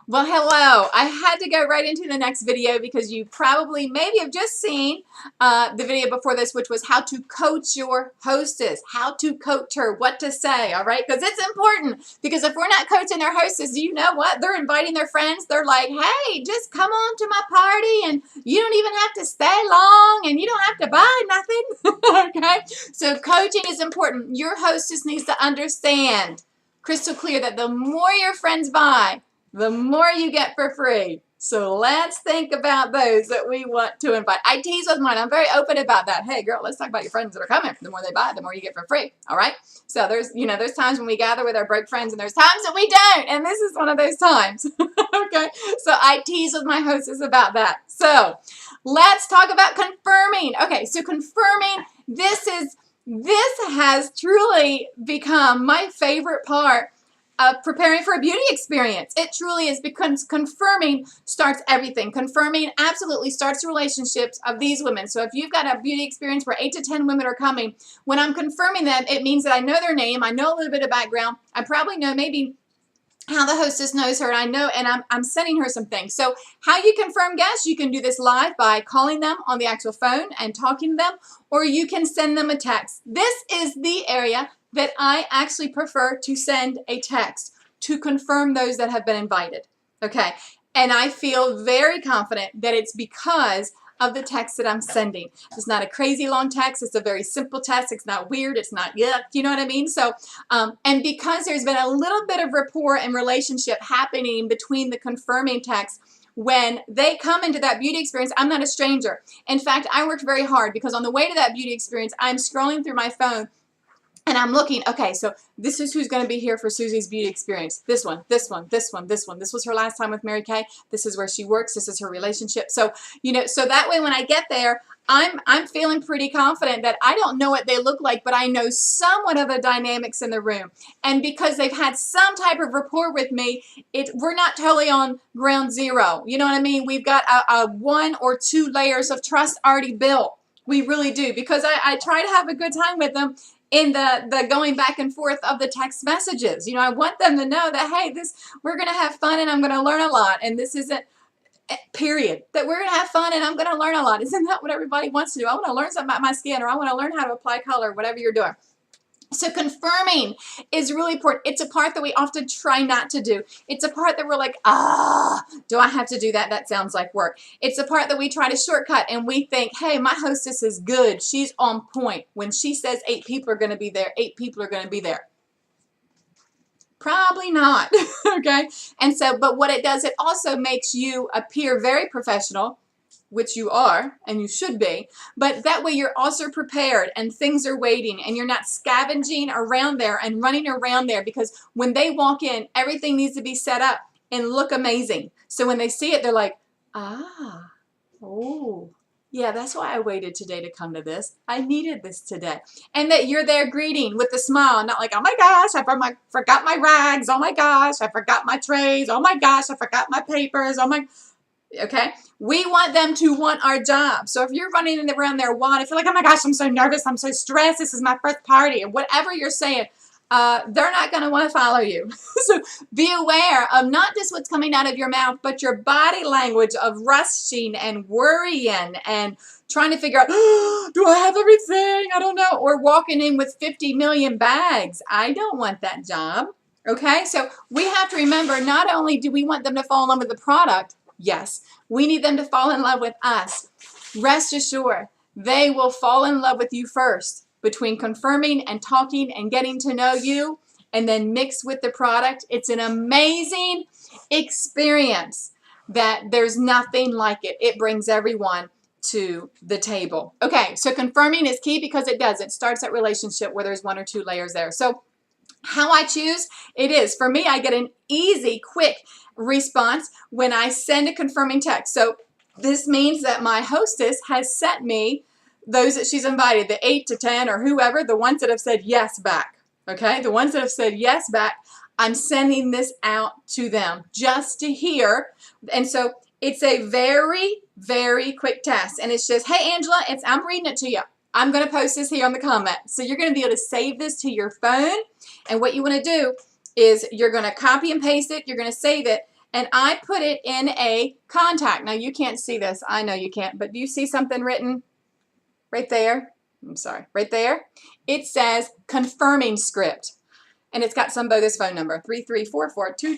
Well, hello. I had to go right into the next video because you probably maybe have just seen the video before this, which was how to coach your hostess, how to coach her, what to say, all right? Because it's important, because if we're not coaching our hostess, you know what? They're inviting their friends. They're like, hey, just come on to my party, and you don't even have to stay long, and you don't have to buy nothing, okay? So coaching is important. Your hostess needs to understand crystal clear that the more your friends buy, the more you get for free. So let's think about those that we want to invite. I tease with mine. I'm very open about that. Hey, girl, let's talk about your friends that are coming. The more they buy, the more you get for free. All right? So there's times when we gather with our broke friends, and there's times that we don't. And this is one of those times. Okay? So I tease with my hostess about that. So let's talk about confirming. Okay, so confirming, this has truly become my favorite part of preparing for a beauty experience. It truly is, because confirming starts everything. Confirming absolutely starts the relationships of these women. So if you've got a beauty experience where 8 to 10 women are coming, when I'm confirming them, it means that I know their name, I know a little bit of background, I probably know maybe how the hostess knows her, and I know, and I'm sending her some things. So how you confirm guests, you can do this live by calling them on the actual phone and talking to them, or you can send them a text. This is the area that I actually prefer to send a text to confirm those that have been invited. Okay, and I feel very confident that it's because of the text that I'm sending. It's not a crazy long text. It's a very simple text. It's not weird. It's not yuck. You know what I mean? So, and because there's been a little bit of rapport and relationship happening between the confirming text, when they come into that beauty experience, I'm not a stranger. In fact, I worked very hard, because on the way to that beauty experience, I'm scrolling through my phone and I'm looking, okay, so this is who's going to be here for Susie's beauty experience. This one, this one, this one, this one. This was her last time with Mary Kay. This is where she works. This is her relationship. So, so that way when I get there, I'm feeling pretty confident that I don't know what they look like, but I know somewhat of the dynamics in the room. And because they've had some type of rapport with me, we're not totally on ground zero. You know what I mean? We've got a 1 or 2 layers of trust already built. We really do, because I try to have a good time with them in the going back and forth of the text messages. I want them to know that, hey, we're going to have fun and I'm going to learn a lot. And this isn't, period, that we're going to have fun and I'm going to learn a lot. Isn't that what everybody wants to do? I want to learn something about my skin, or I want to learn how to apply color, whatever you're doing. So confirming is really important. It's a part that we often try not to do. It's a part that we're like, do I have to do that? That sounds like work. It's a part that we try to shortcut, and we think, hey, my hostess is good. She's on point. When she says 8 people are going to be there, 8 people are going to be there. Probably not, okay? And so, but what it does, it also makes you appear very professional, which you are, and you should be, but that way you're also prepared and things are waiting, and you're not scavenging around there and running around there, because when they walk in, everything needs to be set up and look amazing. So when they see it, they're like, oh, yeah, that's why I waited today to come to this. I needed this today. And that you're there greeting with a smile, not like, oh my gosh, I forgot my rags. Oh my gosh, I forgot my trays. Oh my gosh, I forgot my papers. Oh my... Okay, we want them to want our job. So if you're running around there wild, if you're like, oh my gosh, I'm so nervous, I'm so stressed, this is my first party, and whatever you're saying, they're not going to want to follow you. So be aware of not just what's coming out of your mouth, but your body language of rushing and worrying and trying to figure out, do I have everything? I don't know. Or walking in with 50 million bags. I don't want that job. Okay, so we have to remember, not only do we want them to fall in love with the product, yes, we need them to fall in love with us. Rest assured, they will fall in love with you first. Between confirming and talking and getting to know you, and then mixed with the product, it's an amazing experience that there's nothing like it. It brings everyone to the table. Okay, so confirming is key, because it does. It starts that relationship where there's 1 or 2 layers there. So how I choose, it is, for me, I get an easy, quick response when I send a confirming text. So this means that my hostess has sent me those that she's invited, the 8 to 10 or whoever, the ones that have said yes back. Okay, the ones that have said yes back, I'm sending this out to them just to hear. And so it's a very, very quick test. And it's just, hey, Angela, I'm reading it to you. I'm going to post this here on the comments. So you're going to be able to save this to your phone. And what you want to do is you're going to copy and paste it. You're going to save it. and I put it in a contact. Now you can't see this. I know you can't, but do you see something written right there? I'm sorry, right there? It says confirming script. And it's got somebody's phone number, 33442 .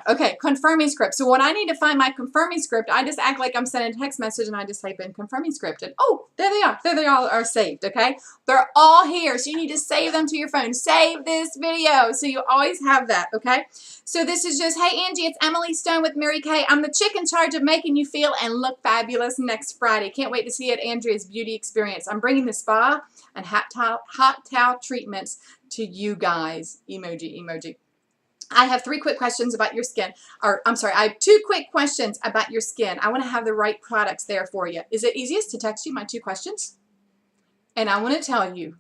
Okay, confirming script. So when I need to find my confirming script, I just act like I'm sending a text message and I just type in confirming script. And oh, there they are. There they all are saved, okay? They're all here, so you need to save them to your phone. Save this video so you always have that, okay? So this is just, hey Angie, it's Emily Stone with Mary Kay. I'm the chick in charge of making you feel and look fabulous next Friday. Can't wait to see you at Andrea's Beauty Experience. I'm bringing the spa and hot towel treatments to you guys. Emoji, emoji. I have 3 quick questions about your skin. Or, I'm sorry, I have 2 quick questions about your skin. I want to have the right products there for you. Is it easiest to text you my 2 questions? And I want to tell you,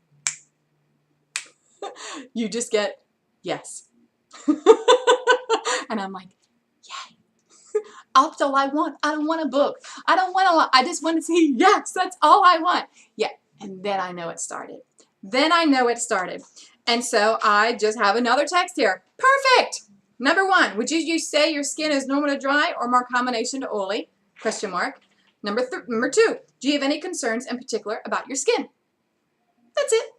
you just get yes. And I'm like, yay. That's all I want. I don't want a book. I don't want a lot. I just want to see yes. That's all I want. Yeah. And then I know it started. Then I know it started. And so I just have another text here. Perfect. Number 1, would you say your skin is normal to dry or more combination to oily? Question mark. Number 2, do you have any concerns in particular about your skin? That's it.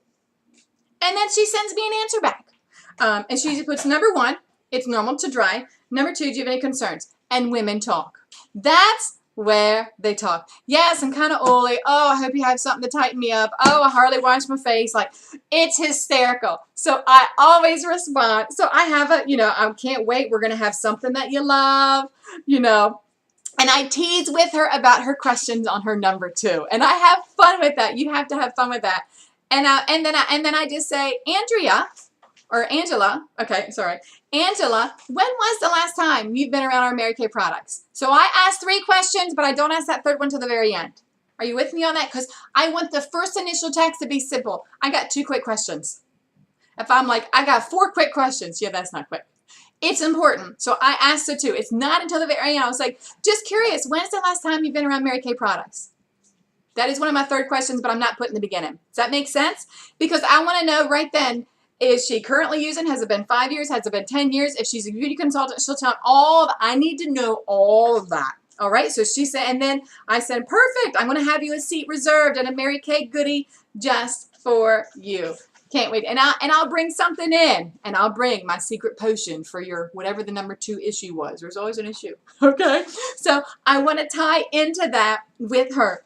And then she sends me an answer back. And she puts number 1, it's normal to dry. Number 2, do you have any concerns? And women talk. That's where they talk. Yes, I'm kind of oily. Oh, I hope you have something to tighten me up. Oh, I hardly wash my face. Like, it's hysterical. So I always respond. So I have a, I can't wait. We're going to have something that you love, And I tease with her about her questions on her number 2. And I have fun with that. You have to have fun with that. And then I just say, Andrea, or Angela, okay, sorry. Angela, when was the last time you've been around our Mary Kay products? So I asked 3 questions, but I don't ask that 3rd one to the very end. Are you with me on that? Because I want the first initial text to be simple. I got 2 quick questions. If I'm like, I got 4 quick questions, yeah, that's not quick. It's important. So I asked the 2. It's not until the very end. I was like, just curious, when's the last time you've been around Mary Kay products? That is one of my 3rd questions, but I'm not putting the beginning. Does that make sense? Because I want to know right then, is she currently using? Has it been 5 years? Has it been 10 years? If she's a beauty consultant, she'll tell me all that. I need to know all of that. All right. So she said, and then I said, perfect. I'm going to have you a seat reserved and a Mary Kay goodie just for you. Can't wait. And I'll bring something in, and I'll bring my secret potion for your whatever the number 2 issue was. There's always an issue. Okay. So I want to tie into that with her.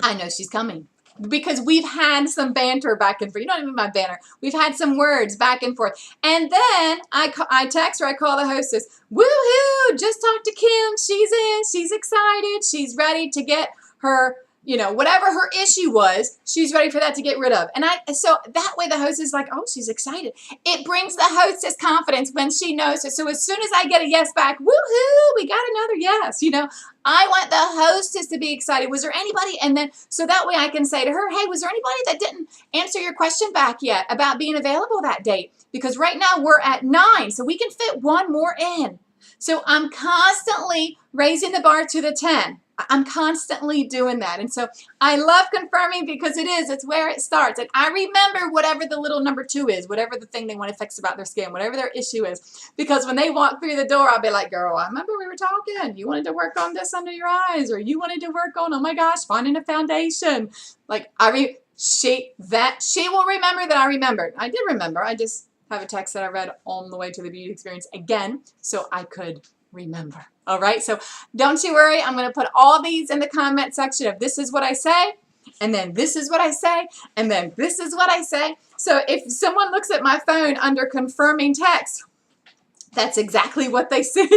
I know she's coming. Because we've had some banter back and forth. You don't even my banter. We've had some words back and forth. And then I text her, I call the hostess. Woohoo! Just talked to Kim. She's in. She's excited. She's ready to get her, whatever her issue was, she's ready for that to get rid of. And so that way the hostess is like, oh, she's excited. It brings the hostess confidence when she knows it. So as soon as I get a yes back, woohoo, we got another yes, I want the hostess to be excited. Was there anybody? And then, so that way I can say to her, hey, was there anybody that didn't answer your question back yet about being available that date? Because right now we're at 9, so we can fit 1 more in. So I'm constantly raising the bar to the 10. I'm constantly doing that. And so I love confirming because it's where it starts. And I remember whatever the little number 2 is, whatever the thing they want to fix about their skin, whatever their issue is. Because when they walk through the door, I'll be like, girl, I remember we were talking. You wanted to work on this under your eyes, or you wanted to work on, oh my gosh, finding a foundation. Like, she will remember that I remembered. I did remember. I just have a text that I read on the way to the beauty experience again so I could remember. All right, so don't you worry. I'm going to put all these in the comment section of this is what I say, and then this is what I say, and then this is what I say. So if someone looks at my phone under confirming text, that's exactly what they see.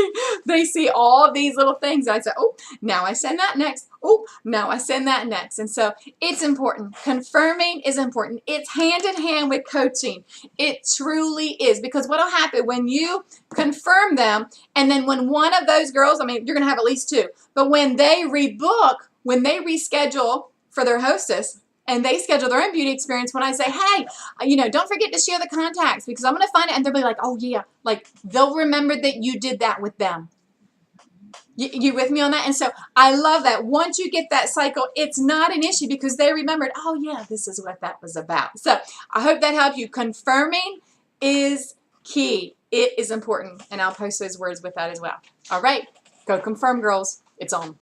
They see all of these little things. I say, oh, now I send that next. Oh, now I send that next. And so it's important. Confirming is important. It's hand in hand with coaching. It truly is. Because what will happen when you confirm them, and then when one of those girls, you're going to have at least 2, but when they rebook, when they reschedule for their hostess, and they schedule their own beauty experience, when I say, hey, don't forget to share the contacts because I'm going to find it. And they'll be like, oh, yeah. Like, they'll remember that you did that with them. You with me on that? And so I love that. Once you get that cycle, it's not an issue because they remembered, oh, yeah, this is what that was about. So I hope that helped you. Confirming is key. It is important, and I'll post those words with that as well. All right, go confirm, girls. It's on.